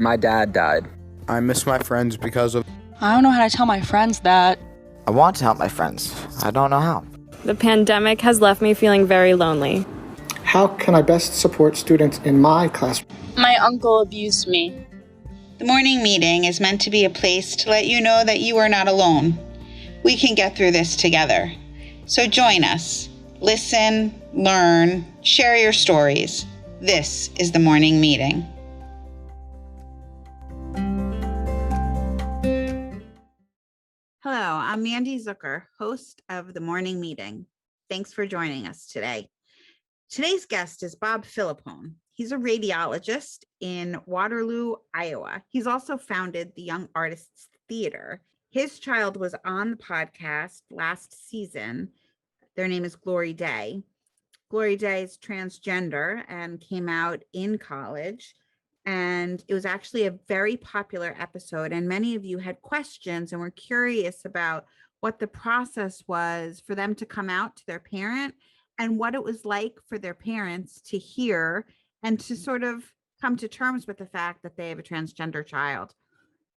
My dad died. I miss my friends because of... I don't know how to tell my friends that. I want to help my friends. I don't know how. The pandemic has left me feeling very lonely. How can I best support students in my class? My uncle abused me. The morning meeting is meant to be a place to let you know that you are not alone. We can get through this together. So join us. Listen, learn, share your stories. This is the morning meeting. Hello, I'm Mandy Zucker, host of the morning meeting. Thanks for joining us today. Today's guest is Bob Filippone. He's a radiologist in Waterloo, Iowa. He's also founded the Young Artists Theater. His child was on the podcast last season. Their name is Glori Dei. Glori Dei is transgender and came out in college. And it was actually a very popular episode. And many of you had questions and were curious about what the process was for them to come out to their parent and what it was like for their parents to hear and to sort of come to terms with the fact that they have a transgender child.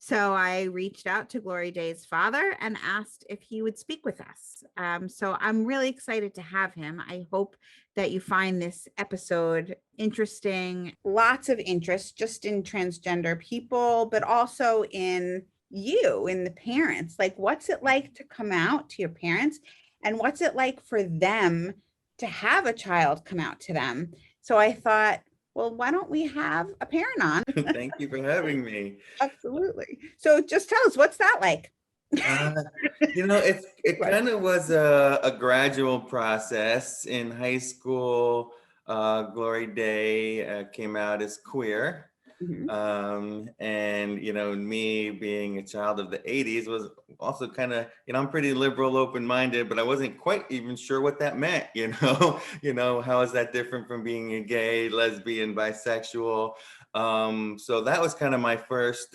So I reached out to Glori Dei's father and asked if he would speak with us. So I'm really excited to have him. I hope that you find this episode interesting. Lots of interest just in transgender people, but also in you, in the parents. Like, what's it like to come out to your parents? And what's it like for them to have a child come out to them? So I thought, well, why don't we have a parent on? Thank you for having me. Absolutely. So just tell us, what's that like? It kind of was a gradual process. In high school, Glori Dei came out as queer. Mm-hmm. And, me being a child of the 80s was also kind of, I'm pretty liberal, open-minded, but I wasn't quite even sure what that meant, how is that different from being a gay, lesbian, bisexual? So that was kind of my first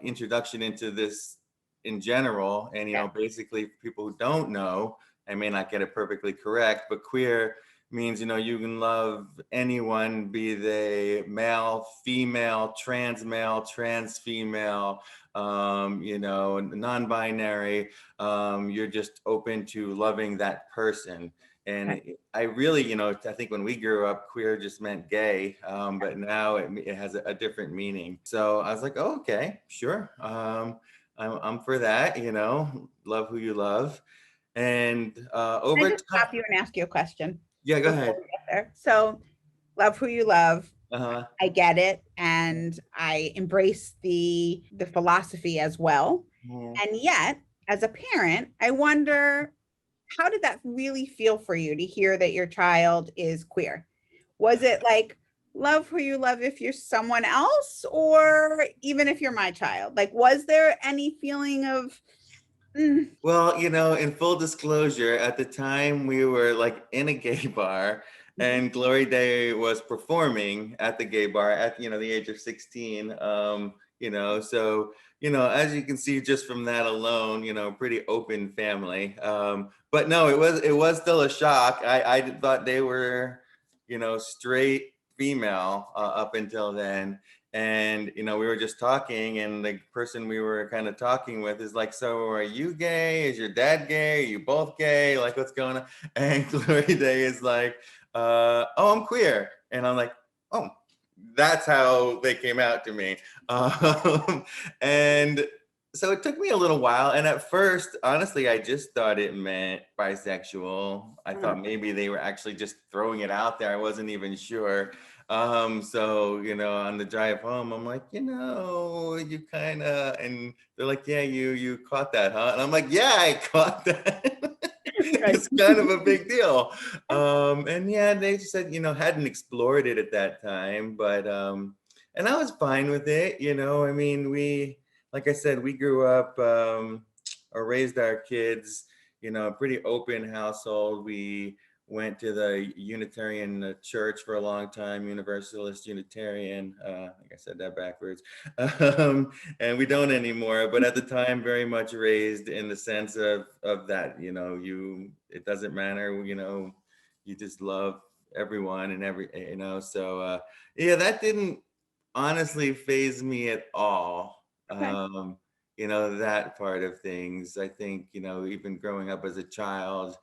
introduction into this in general. And, basically for people who don't know, I may not get it perfectly correct, but queer means, you can love anyone, be they male, female, trans female, non-binary. You're just open to loving that person. And I really, I think when we grew up, queer just meant gay, but now it has a different meaning. So I was like, oh, okay, sure. I'm for that, love who you love. And over time. Stop you and ask you a question. Yeah, go ahead. So, love who you love. I get it, and I embrace the philosophy as well. And yet, as a parent, I wonder, how did that really feel for you to hear that your child is queer? Was it like, love who you love if you're someone else, or even if you're my child? Like, was there any feeling of... Well, in full disclosure, at the time we were like in a gay bar, and Glori Dei was performing at the gay bar at, the age of 16. So, as you can see just from that alone, pretty open family. But no, it was still a shock. I thought they were, straight female up until then. And, we were just talking, and the person we were kind of talking with is like, so are you gay? Is your dad gay? Are you both gay? Like, what's going on? And Glori Dei is like, oh, I'm queer. And I'm like, oh, that's how they came out to me. And so it took me a little while. And at first, honestly, I just thought it meant bisexual. I thought maybe they were actually just throwing it out there. I wasn't even sure. So, on the drive home, I'm like, you kind of, and they're like, yeah, you caught that, huh? And I'm like, yeah, I caught that. It's kind of a big deal. And yeah, they just said, hadn't explored it at that time, but, and I was fine with it. Like I said, we grew up, or raised our kids, a pretty open household. We went to the Unitarian church for a long time, Universalist Unitarian. I think I said that backwards. And we don't anymore, but at the time, very much raised in the sense of that, it doesn't matter, you just love everyone and so, yeah, that didn't honestly faze me at all. Okay. That part of things. I think, even growing up as a child,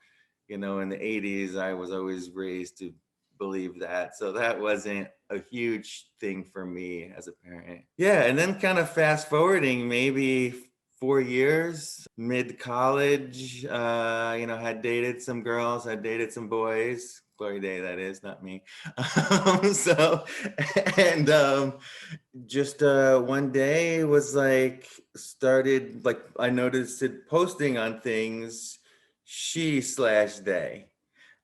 in the 80s, I was always raised to believe that. So that wasn't a huge thing for me as a parent. Yeah. And then kind of fast forwarding maybe 4 years, mid college, had dated some girls, had dated some boys. Glori Dei, that is, not me. So, and just one day was like, started, like, I noticed it posting on things, she/they.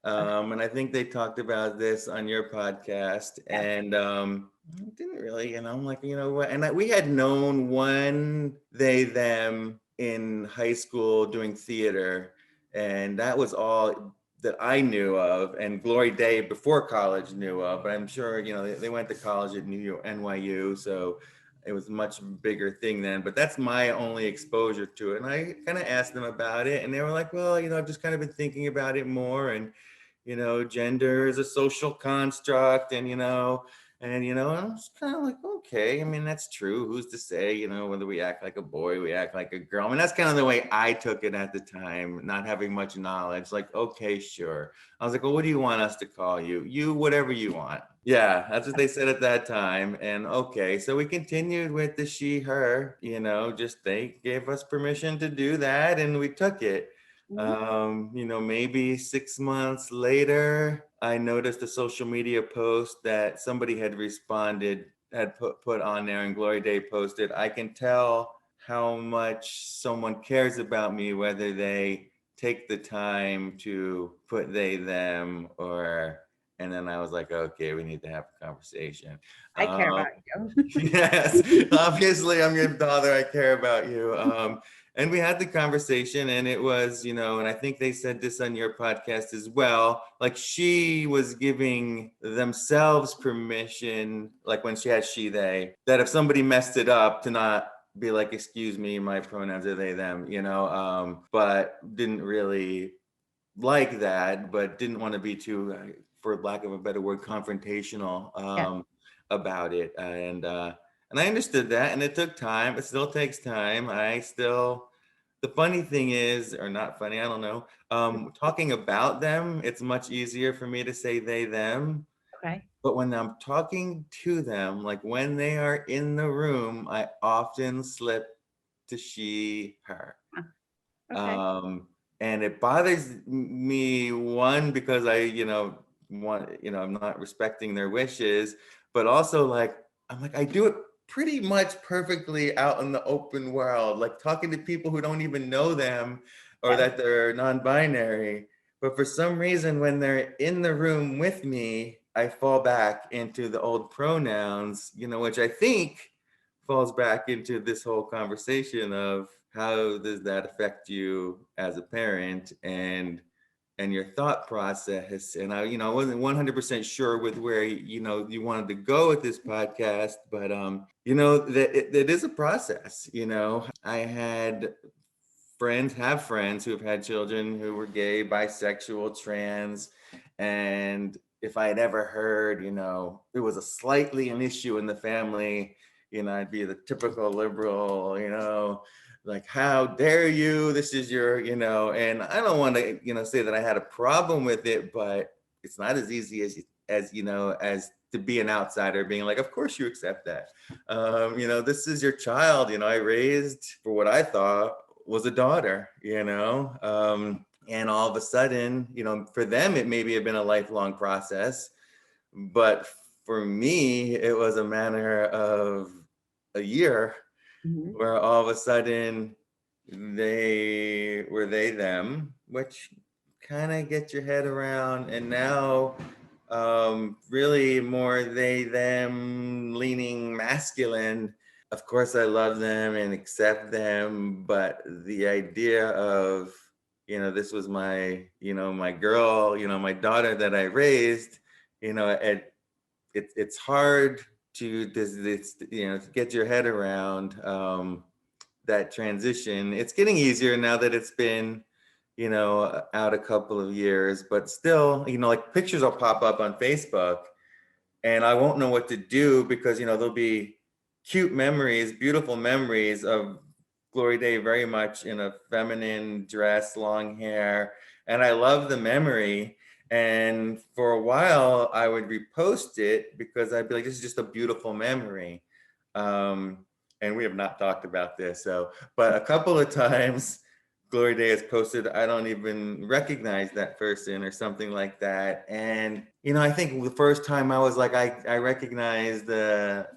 And I think they talked about this on your podcast, and didn't really, I'm like, what? And we had known one they them in high school doing theater, and that was all that I knew of, and Glori Dei before college knew of. But I'm sure they went to college at NYU, so it was a much bigger thing then. But that's my only exposure to it, and I kind of asked them about it, and they were like, well, I've just kind of been thinking about it more, and gender is a social construct, and I was kind of like, okay, I mean, that's true. Who's to say, whether we act like a boy, we act like a girl. I mean, that's kind of the way I took it at the time, not having much knowledge. Like, okay, sure. I was like, well, what do you want us to call you? You, whatever you want. Yeah, that's what they said at that time. And okay, so we continued with the she, her, just they gave us permission to do that, and we took it. Maybe 6 months later, I noticed a social media post that somebody had responded, had put on there, and Glori Dei posted, I can tell how much someone cares about me, whether they take the time to put they, them, and then I was like, okay, we need to have a conversation. I care about you. Yes, obviously I'm your daughter. I care about you. And we had the conversation, and it was, and I think they said this on your podcast as well, like she was giving themselves permission, like when she had she, they, that if somebody messed it up, to not be like, excuse me, my pronouns are they, them, but didn't really like that, but didn't want to be too, for lack of a better word, confrontational about it. And I understood that, and it took time. It still takes time. The funny thing is, or not funny, I don't know, talking about them, it's much easier for me to say they, them. Okay. But when I'm talking to them, like when they are in the room, I often slip to she, her. Okay. And it bothers me, one, because I'm not respecting their wishes, but also like, I'm like, I do it pretty much perfectly out in the open world, like talking to people who don't even know them, or that they're non-binary. But for some reason, when they're in the room with me, I fall back into the old pronouns, which I think falls back into this whole conversation of how does that affect you as a parent, and your thought process. And I wasn't 100% sure with where you wanted to go with this podcast, but that it is a process. I had have friends who have had children who were gay, bisexual, trans, and if I had ever heard it was slightly an issue in the family, I'd be the typical liberal, like, how dare you, this is your, and I don't want to say that I had a problem with it, but it's not as easy as as to be an outsider being like, of course you accept that. This is your child. I raised for what I thought was a daughter, and all of a sudden, for them, it maybe had been a lifelong process, but for me, it was a matter of a year, where all of a sudden they were they, them, which kind of get your head around. And now really more they, them, leaning masculine. Of course, I love them and accept them, but the idea of, this was my, my girl, my daughter that I raised, it's hard to get your head around that transition. It's getting easier now that it's been out a couple of years, but still, like pictures will pop up on Facebook and I won't know what to do because, there'll be cute memories, beautiful memories of Glori Dei very much in a feminine dress, long hair. And I love the memory. And for a while, I would repost it because I'd be like, this is just a beautiful memory. And we have not talked about this. But a couple of times, Glori Dei has posted, I don't even recognize that person or something like that. And, I think the first time I was like, I recognize the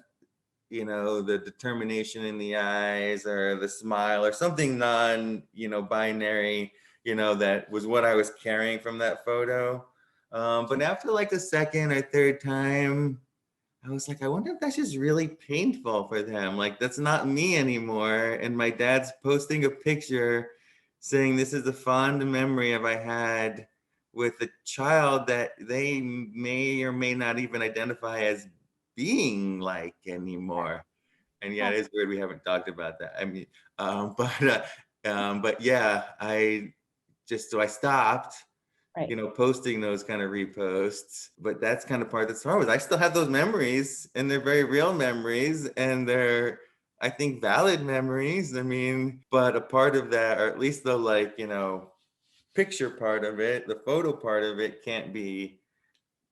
determination in the eyes or the smile or something binary, that was what I was carrying from that photo. But after like the second or third time, I was like, I wonder if that's just really painful for them. Like, that's not me anymore. And my dad's posting a picture saying this is a fond memory of I had with a child that they may or may not even identify as being like anymore. And yeah, it is weird we haven't talked about that. I mean, but yeah, I stopped, posting those kind of reposts. But that's kind of part that's hard. I still have those memories, and they're very real memories, and they're, I think, valid memories. I mean, but a part of that, or at least the picture part of it, the photo part of it, can't be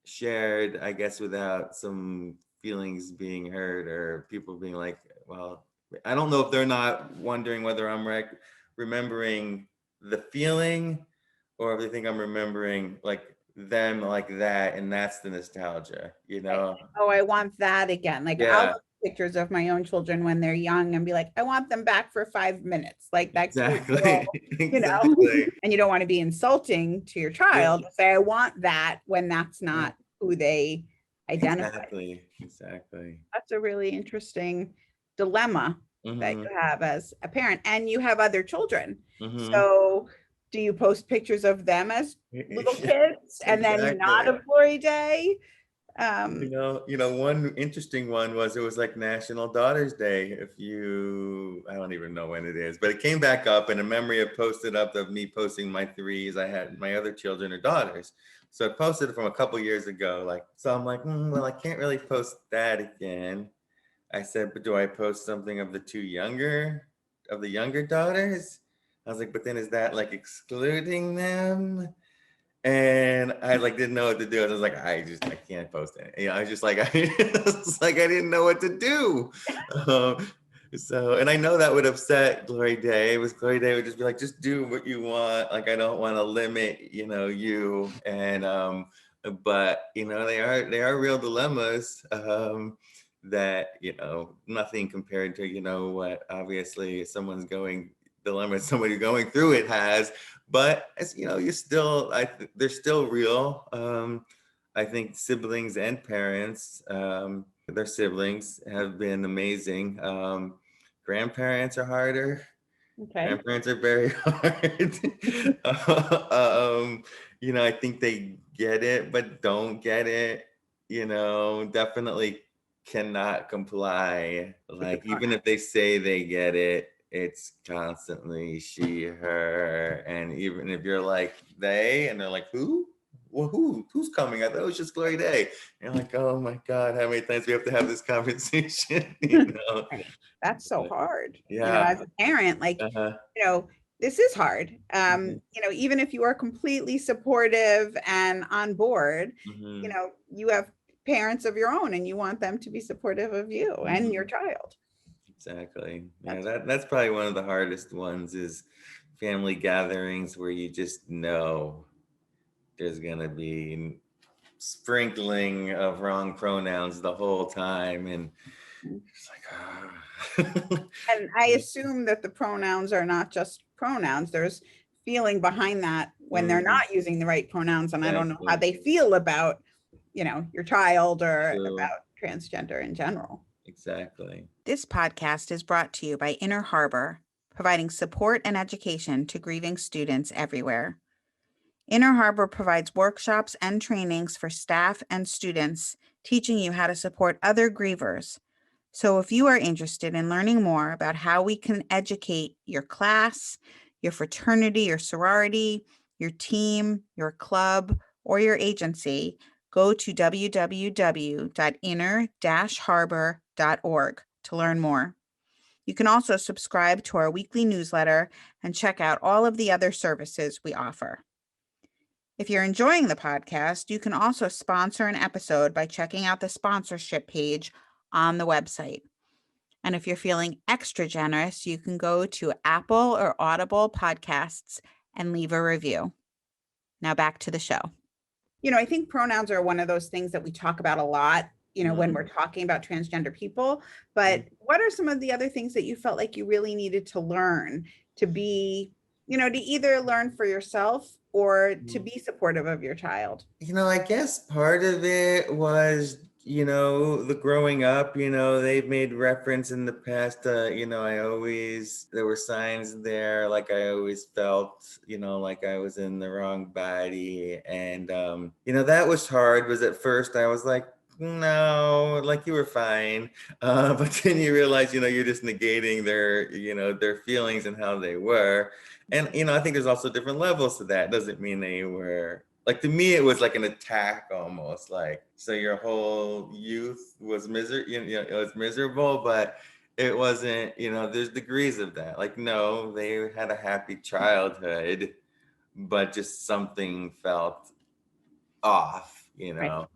shared, I guess, without some feelings being hurt or people being like, well, I don't know if they're not wondering whether I'm remembering the feeling or if they think I'm remembering like them like that, and that's the nostalgia, Oh, I want that again. Like, I'll look at pictures of my own children when they're young and be like, I want them back for 5 minutes. Like that cute girl, Exactly. And you don't want to be insulting to your child to say, I want that, when that's not who they identify. Exactly. That's a really interesting dilemma that you have as a parent, and you have other children. So do you post pictures of them as little kids and then not of Glori Dei? One interesting one was, it was like National Daughters Day. I don't even know when it is, but it came back up, and a memory I posted up of me posting my threes. I had my other children are daughters. So I posted it from a couple years ago. So I'm like, well, I can't really post that again. I said, but do I post something of the younger daughters? I was like, but then is that like excluding them? And I didn't know what to do. I was like, I can't post it. I was just like, I didn't know what to do. And I know that would upset Glori Dei. Glori Dei would just be like, just do what you want. Like, I don't want to limit, you. And but they are real dilemmas. That nothing compared to what obviously dilemma somebody going through it has. But as you're still, they're still real. I think siblings and parents, their siblings have been amazing. Grandparents are harder. Grandparents are very hard. I think they get it, but don't get it. Definitely cannot comply. Like, even if they say they get it, it's constantly she, her. And even if you're like they, and they're like, who? Well, who's coming? I thought it was just Glori Dei. And you're like, oh my God, how many times do we have to have this conversation? Right. That's so hard. Yeah. As a parent, this is hard. Even if you are completely supportive and on board, you have parents of your own, and you want them to be supportive of you and your child. Exactly. Yeah, that's probably one of the hardest ones, is family gatherings where you just know there's gonna be sprinkling of wrong pronouns the whole time, and it's like, And I assume that the pronouns are not just pronouns. There's feeling behind that when they're not using the right pronouns, and I don't know how they feel about your child or about transgender in general. Exactly. This podcast is brought to you by Inner Harbor, providing support and education to grieving students everywhere. Inner Harbor provides workshops and trainings for staff and students, teaching you how to support other grievers. So if you are interested in learning more about how we can educate your class, your fraternity, your sorority, your team, your club, or your agency, go to www.inner-harbor.org to learn more. You can also subscribe to our weekly newsletter and check out all of the other services we offer. If you're enjoying the podcast, you can also sponsor an episode by checking out the sponsorship page on the website. And if you're feeling extra generous, you can go to Apple or Audible podcasts and leave a review. Now back to the show. I think pronouns are one of those things that we talk about a lot, when we're talking about transgender people. But what are some of the other things that you felt like you really needed to learn to be, to either learn for yourself or to be supportive of your child? I guess part of it was, the growing up, they've made reference in the past, there were signs there, like I always felt, like I was in the wrong body. And, that was hard, because at first I was like, no, like you were fine. But then you realize, you're just negating their feelings and how they were. And, I think there's also different levels to that. Doesn't mean they were, like, to me, it was like an attack almost, like, so your whole youth was it was miserable, but it wasn't, there's degrees of that. Like, no, they had a happy childhood, but just something felt off, Right.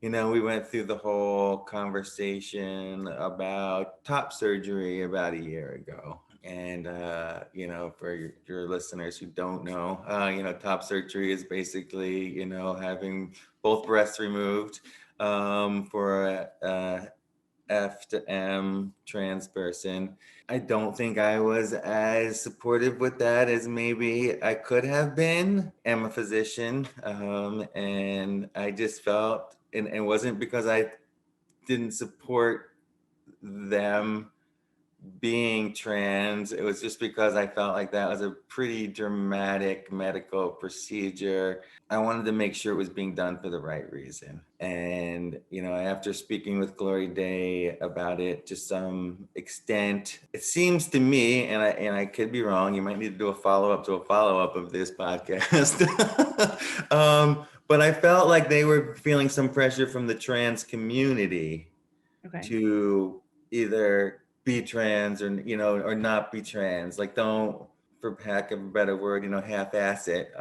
We went through the whole conversation about top surgery about a year ago. And, for your listeners who don't know, top surgery is basically, having both breasts removed for a F to M trans person. I don't think I was as supportive with that as maybe I could have been. I'm a physician, and I just felt, and it wasn't because I didn't support them being trans, it was just because I felt like that was a pretty dramatic medical procedure. I wanted to make sure it was being done for the right reason. And, after speaking with Glori Dei about it to some extent, it seems to me, and I could be wrong, you might need to do a follow-up of this podcast. But I felt like they were feeling some pressure from the trans community to either be trans or or not be trans, like, don't, for lack of a better word, half-ass it.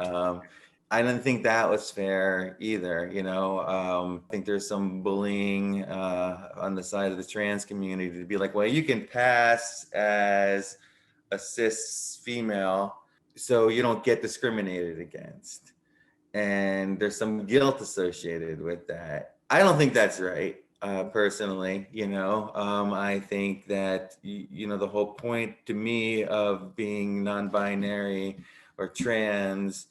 I didn't think that was fair either. I think there's some bullying on the side of the trans community to be like, well, you can pass as a cis female, so you don't get discriminated against, and there's some guilt associated with that. I don't think that's right. Personally, I think that, the whole point to me of being non-binary or trans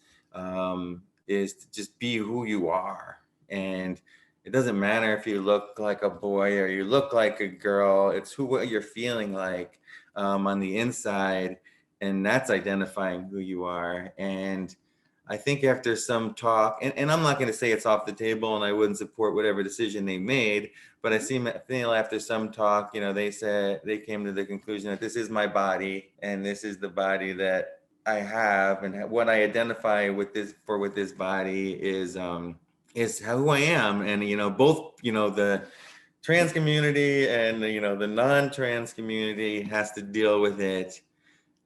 is to just be who you are. And it doesn't matter if you look like a boy or you look like a girl, it's what you're feeling like on the inside. And that's identifying who you are. And I think after some talk, and I'm not going to say it's off the table and I wouldn't support whatever decision they made, but I feel after some talk, they came to the conclusion that this is my body and this is the body that I have, and what I identify with this body is who I am. And, both, the trans community and, the non-trans community has to deal with it.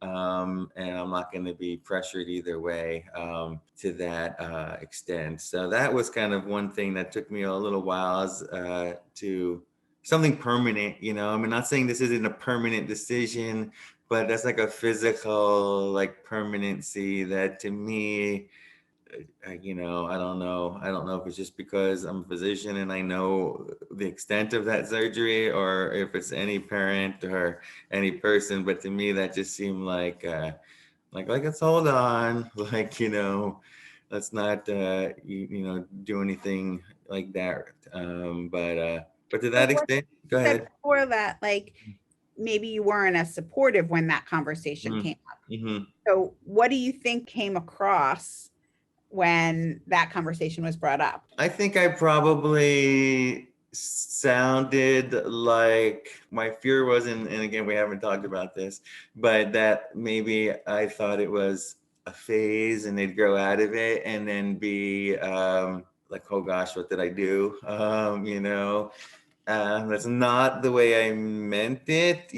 And I'm not going to be pressured either way to that extent. So that was kind of one thing that took me a little while to something permanent. I'm not saying this isn't a permanent decision, but that's like a physical, like, permanency that to me, I don't know if it's just because I'm a physician and I know the extent of that surgery, or if it's any parent or any person, but to me that just seemed like let's hold on, like, let's not do anything like that. But to that extent, go ahead. Before that, like, maybe you weren't as supportive when that conversation came up. Mm-hmm. So what do you think came across when that conversation was brought up? I think I probably sounded like my fear wasn't, and again, we haven't talked about this, but that maybe I thought it was a phase and they'd grow out of it and then be like, oh gosh, what did I do? That's not the way I meant it.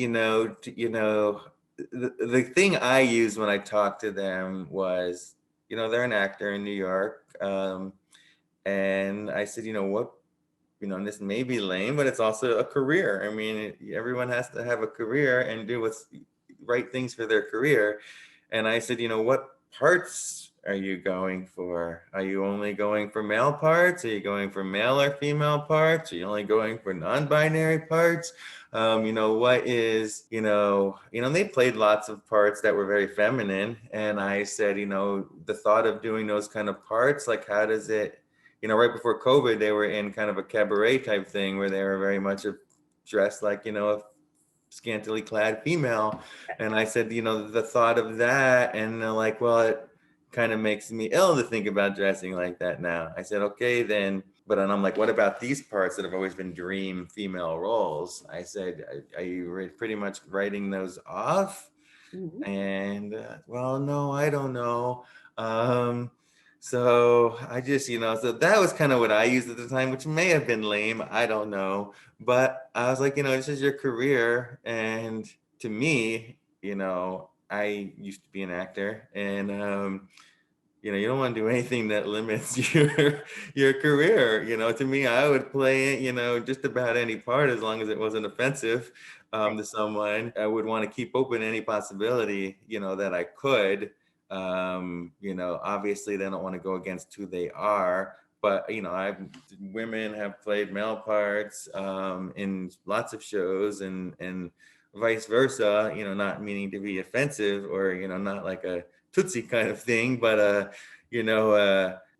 The thing I used when I talked to them was, they're an actor in New York. And I said, and this may be lame, but it's also a career. I mean, everyone has to have a career and do what's right things for their career. And I said, what parts are you going for? Are you only going for male parts? Are you going for male or female parts? Are you only going for non-binary parts? What is, they played lots of parts that were very feminine. And I said, the thought of doing those kind of parts, like, how does it, right before COVID, they were in kind of a cabaret type thing where they were very much dressed like, a scantily clad female. And I said, the thought of that, and they're like, well, it kind of makes me ill to think about dressing like that now. I said, okay, then. But then I'm like, what about these parts that have always been dream female roles? I said, are you pretty much writing those off? Mm-hmm. And well, no, I don't know. So I just, so that was kind of what I used at the time, which may have been lame. I don't know. But I was like, this is your career. And to me, I used to be an actor, and, you don't want to do anything that limits your career. To me, I would play, just about any part as long as it wasn't offensive to someone. I would want to keep open any possibility, that I could. Obviously they don't want to go against who they are, but women have played male parts in lots of shows, and vice versa, not meaning to be offensive or, not like a Tootsie kind of thing, but in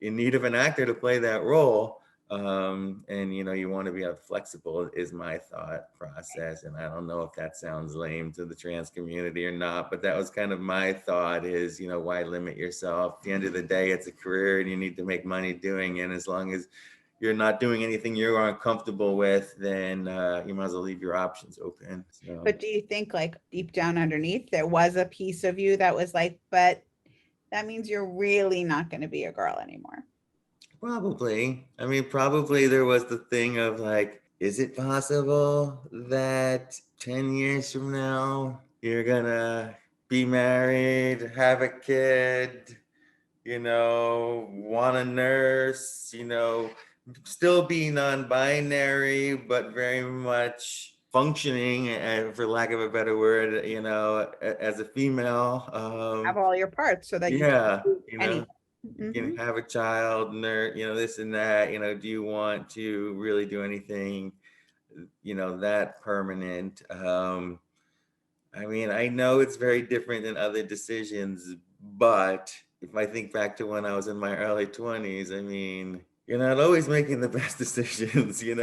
need of an actor to play that role. And you want to be flexible is my thought process. And I don't know if that sounds lame to the trans community or not, but that was kind of my thought is, why limit yourself? At the end of the day, it's a career and you need to make money doing it. As long as you're not doing anything you're uncomfortable with, then you might as well leave your options open. So. But do you think, like, deep down underneath, there was a piece of you that was like, but that means you're really not going to be a girl anymore? Probably. I mean, probably there was the thing of like, is it possible that 10 years from now, you're gonna be married, have a kid, want a nurse, still be non-binary, but very much functioning, for lack of a better word, as a female. Have all your parts so that you can do anything. You can have a child, this and that, do you want to really do anything, that permanent? I mean, I know it's very different than other decisions, but if I think back to when I was in my early 20s, I mean, you're not always making the best decisions, and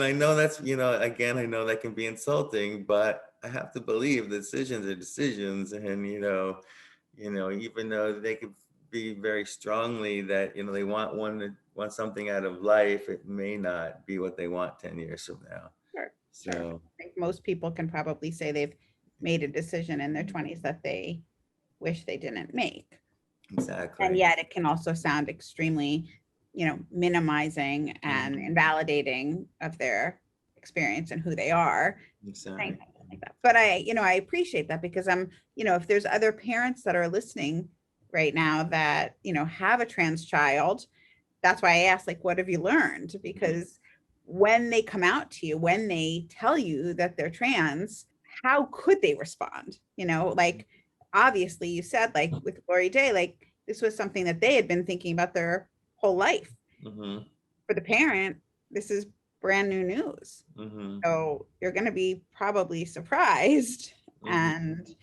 I know that's, again, I know that can be insulting, but I have to believe decisions are decisions. And, even though they could be very strongly that, they want something out of life, it may not be what they want 10 years from now. Sure. So sure. I think most people can probably say they've made a decision in their 20s that they wish they didn't make. Exactly. And yet it can also sound extremely, minimizing and invalidating of their experience and who they are. Exactly. Like that. But I appreciate that, because if there's other parents that are listening right now that, have a trans child, that's why I asked, like, what have you learned? Because when they come out to you, when they tell you that they're trans, how could they respond? Like, obviously you said, like, with Glori Dei, like, this was something that they had been thinking about their whole life. Mm-hmm. For the parent, this is brand new news. Mm-hmm. So you're going to be probably surprised. Mm-hmm. And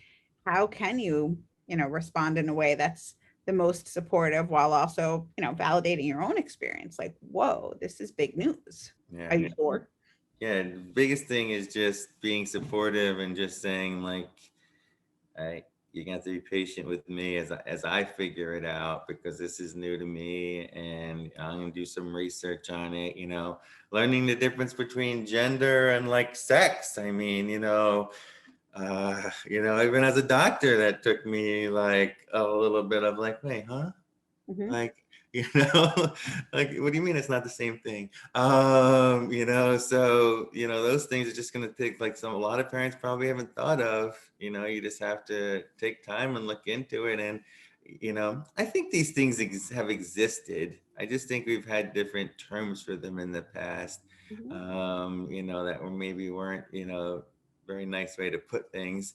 how can you, respond in a way that's the most supportive while also, validating your own experience? Like, whoa, this is big news. Yeah. Are you sure? Yeah, the biggest thing is just being supportive and just saying, like, you're gonna have to be patient with me as I figure it out, because this is new to me, and I'm gonna do some research on it, learning the difference between gender and like sex. I mean, even as a doctor, that took me like a little bit of like, wait, huh? Mm-hmm. Like, you know, like, what do you mean it's not the same thing? You know, so, you know, those things are just going to take like a lot of parents probably haven't thought of, you know, you just have to take time and look into it. And, you know, I think these things have existed. I just think we've had different terms for them in the past, you know, that were maybe weren't, you know, very nice way to put things.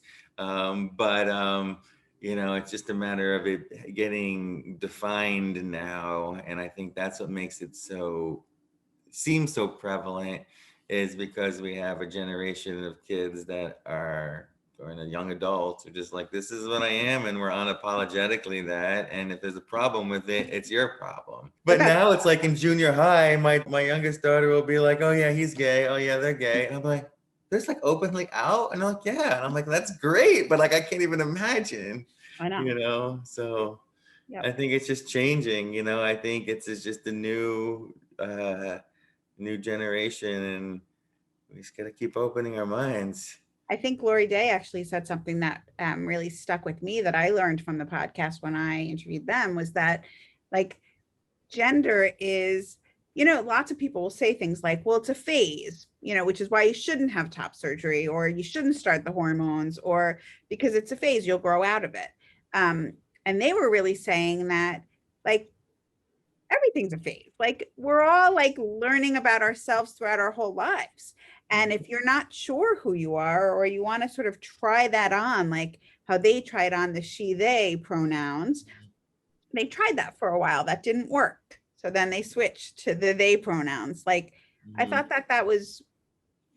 You know, it's just a matter of it getting defined now. And I think that's what makes it seem so prevalent, is because we have a generation of kids that are, or young adults, who are just like, this is what I am, and we're unapologetically that. And if there's a problem with it, it's your problem. But now it's like in junior high, my youngest daughter will be like, oh yeah, he's gay. Oh yeah, they're gay. And I'm like, there's like openly out? And I'm like, yeah. And I'm like, that's great. But like, I can't even imagine. I know. You know, so I think it's just changing. You know, I think it's just a new generation, and we just got to keep opening our minds. I think Glori Dei actually said something that really stuck with me, that I learned from the podcast when I interviewed them, was that like gender is, you know, lots of people will say things like, well, it's a phase, you know, which is why you shouldn't have top surgery, or you shouldn't start the hormones, or because it's a phase, you'll grow out of it. And they were really saying that like everything's a phase. Like we're all like learning about ourselves throughout our whole lives. And if you're not sure who you are, or you want to sort of try that on, like how they tried on the she, they pronouns, they tried that for a while. That didn't work. So then they switched to the they pronouns. Like, I thought that was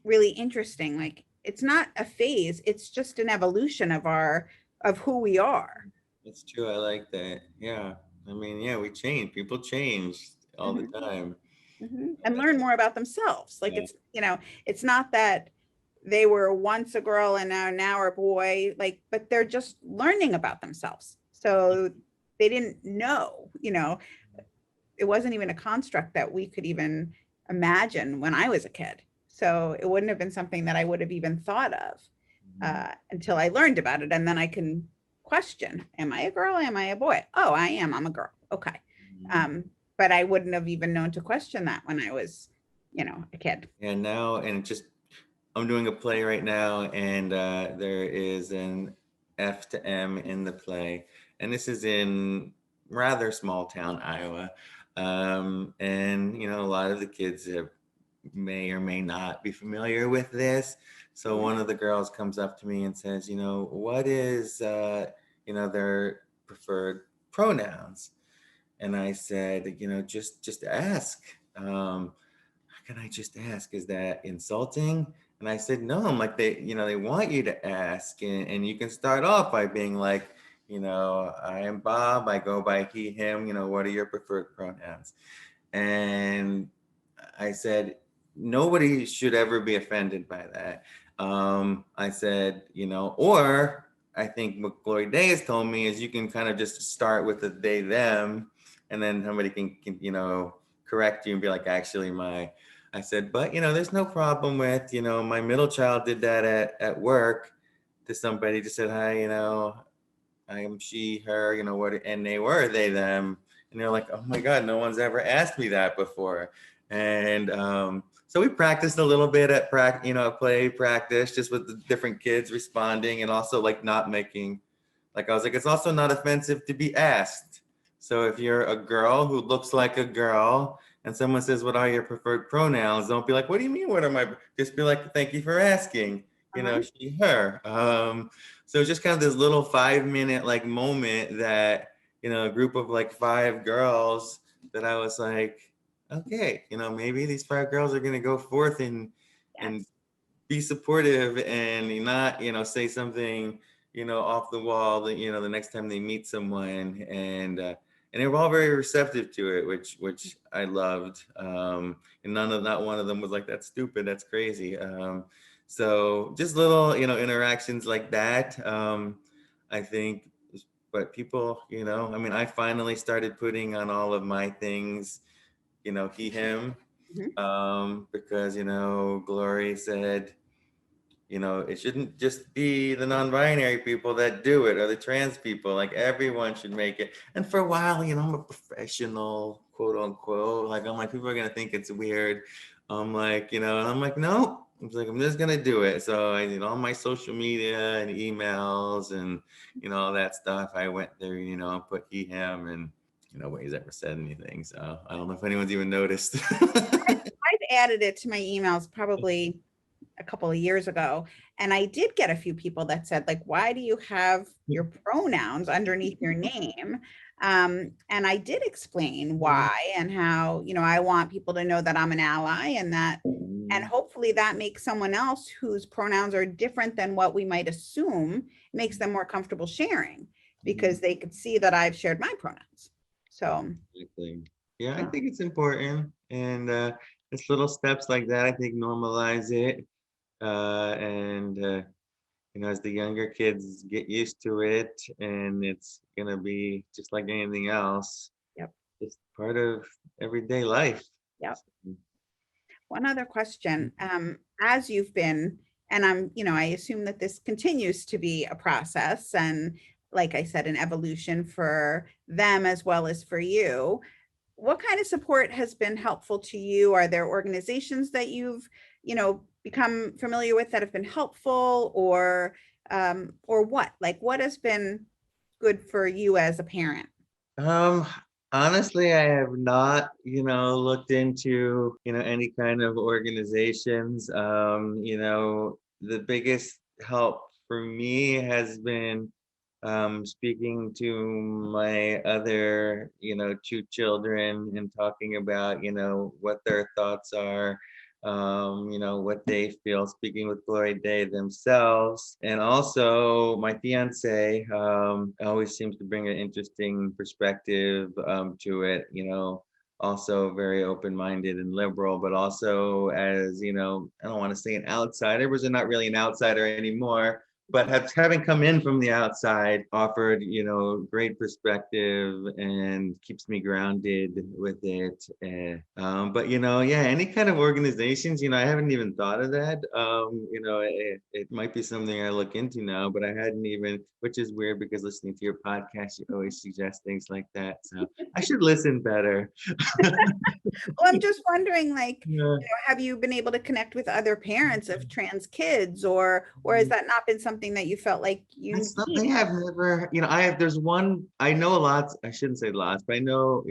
really interesting. Like, it's not a phase. It's just an evolution of who we are. It's true. I like that. Yeah. I mean, yeah, we change. People change all the time. And learn more about themselves. Like, it's, you know, it's not that they were once a girl and now are a boy, like, but they're just learning about themselves. So they didn't know, you know, it wasn't even a construct that we could even imagine when I was a kid. So it wouldn't have been something that I would have even thought of until I learned about it. And then I can question, am I a girl? Am I a boy? Oh, I am. I'm a girl. Okay. But I wouldn't have even known to question that when I was, you know, a kid. And now, I'm doing a play right now, and there is an F to M in the play. And this is in rather small town, Iowa. And, you know, a lot of the kids may or may not be familiar with this. So one of the girls comes up to me and says, you know, what is, you know, their preferred pronouns? And I said, you know, just ask. How can I just ask? Is that insulting? And I said, no. I'm like, they want you to ask. And you can start off by being like, you know, I am Bob. I go by he, him. You know, what are your preferred pronouns? And I said, nobody should ever be offended by that. I said, you know, or I think what Glori Dei has told me is you can kind of just start with the they, them, and then somebody can you know, correct you and be like, actually, I said, but, you know, there's no problem with, you know, my middle child did that at work to somebody, just said, hi, you know, I am she, her, you know, what, and they were they, them. And they're like, oh my God, no one's ever asked me that before. And so we practiced a little bit at play practice, just with the different kids responding, and also like not making, like I was like, it's also not offensive to be asked. So if you're a girl who looks like a girl and someone says, what are your preferred pronouns? Don't be like, what do you mean? What are my, just be like, thank you for asking, you know, she, her. So just kind of this little 5-minute like moment that, you know, a group of like 5 girls that I was like, okay, you know, maybe these 5 girls are going to go forth and be supportive and not, you know, say something, you know, off the wall that, you know, the next time they meet someone, and they were all very receptive to it, which I loved. And not one of them was like, that's stupid, that's crazy. So just little, you know, interactions like that. I think, but people, you know, I mean, I finally started putting on all of my things, you know, he, him, because, you know, Glori said, it shouldn't just be the non-binary people that do it or the trans people. Like everyone should make it. And for a while, I'm a professional, quote unquote. Like I'm like, people are gonna think it's weird. I'm like, and I'm like, no. I was like, I'm just gonna do it. So I did all my social media and emails and all that stuff. I went there, and put he, him, and nobody's ever said anything. So I don't know if anyone's even noticed. I've added it to my emails probably a couple of years ago, and I did get a few people that said, like, why do you have your pronouns underneath your name? And I did explain why and how, I want people to know that I'm an ally, and that, and hopefully that makes someone else whose pronouns are different than what we might assume, makes them more comfortable sharing, because they could see that I've shared my pronouns. So yeah, I think it's important, and it's little steps like that, I think, normalize it. And as the younger kids get used to it, and it's gonna be just like anything else. Yep. It's part of everyday life. Yep. One other question, as you've been, and I assume that this continues to be a process, and like I said, an evolution for them as well as for you. What kind of support has been helpful to you? Are there organizations that you've, become familiar with that have been helpful, or what? Like, what has been good for you as a parent? Honestly, I have not, looked into, any kind of organizations. The biggest help for me has been speaking to my other, two children and talking about, what their thoughts are, what they feel, speaking with Glori Dei themselves. And also my fiance always seems to bring an interesting perspective to it, also very open-minded and liberal, but also as, I don't want to say an outsider, because they're not really an outsider anymore, but having come in from the outside, offered, great perspective and keeps me grounded with it. But, any kind of organizations, I haven't even thought of that. It might be something I look into now, but I hadn't even, which is weird because listening to your podcast, you always suggest things like that. So I should listen better. Well, I'm just wondering, like, have you been able to connect with other parents of trans kids, or has that not been something that you felt like you That's something I've never, there's one, I know lots, I shouldn't say lots, but I know,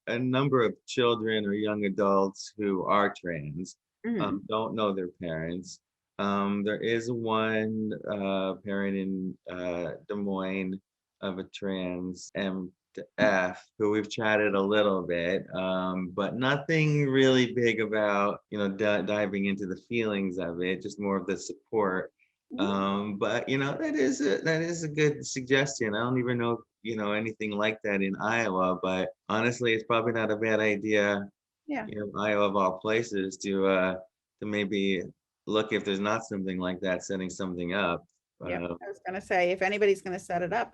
a number of children or young adults who are trans, don't know their parents. There is one parent in Des Moines of a trans M to F who we've chatted a little bit, but nothing really big about, diving into the feelings of it, just more of the support. But that is a good suggestion. I don't even know, anything like that in Iowa, but honestly, it's probably not a bad idea. Yeah. Iowa of all places to maybe look if there's not something like that, setting something up. Yeah, I was gonna say, if anybody's gonna set it up,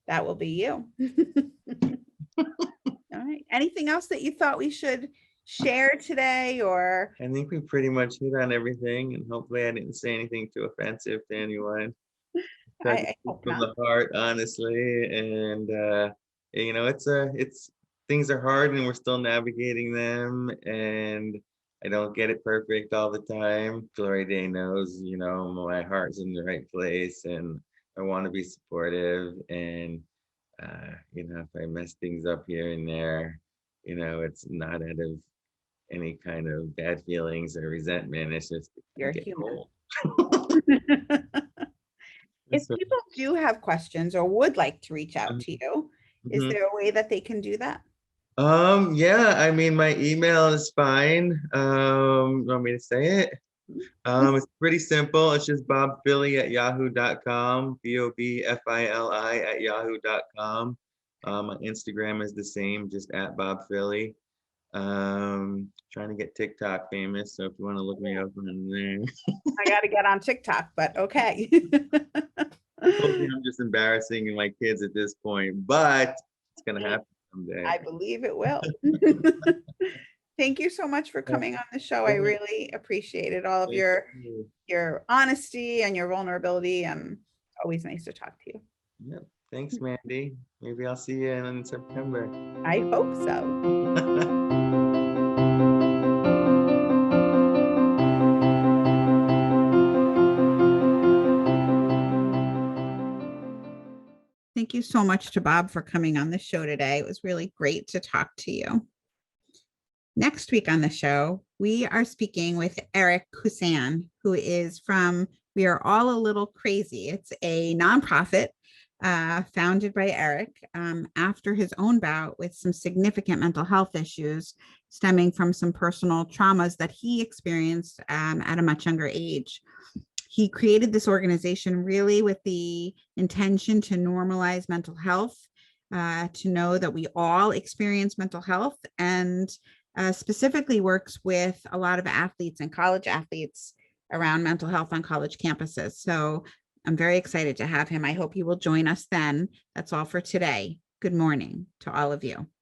that will be you. All right. Anything else that you thought we should share today, or? I think we pretty much hit on everything, and hopefully I didn't say anything too offensive to anyone. I hope From not. the heart, honestly, and it's things are hard, and we're still navigating them, and I don't get it perfect all the time. Glori Dei knows, my heart's in the right place, and I want to be supportive, and if I mess things up here and there, it's not out of any kind of bad feelings or resentment. It's just You're get human. old. If people do have questions or would like to reach out to you, is there a way that they can do that? Yeah, I mean, my email is fine. You want me to say it? It's pretty simple. It's just bobfili@yahoo.com, bobfili@yahoo.com. My Instagram is the same, just @bobfili. Trying to get TikTok famous, so if you want to look me up on there. I got to get on TikTok, but okay. Hopefully I'm just embarrassing my kids at this point, but it's gonna happen someday. I believe it will. Thank you so much for coming on the show. I really appreciated all of Thank you. your honesty and your vulnerability, and always nice to talk to you. Yep. Thanks, Mandy. Maybe I'll see you in September. I hope so. Thank you so much to Bob for coming on the show today. It was really great to talk to you. Next week on the show, we are speaking with Eric Kusan, who is from We Are All a Little Crazy. It's a nonprofit founded by Eric after his own bout with some significant mental health issues stemming from some personal traumas that he experienced at a much younger age. He created this organization really with the intention to normalize mental health, to know that we all experience mental health, and specifically works with a lot of athletes and college athletes around mental health on college campuses. So I'm very excited to have him. I hope he will join us then. That's all for today. Good morning to all of you.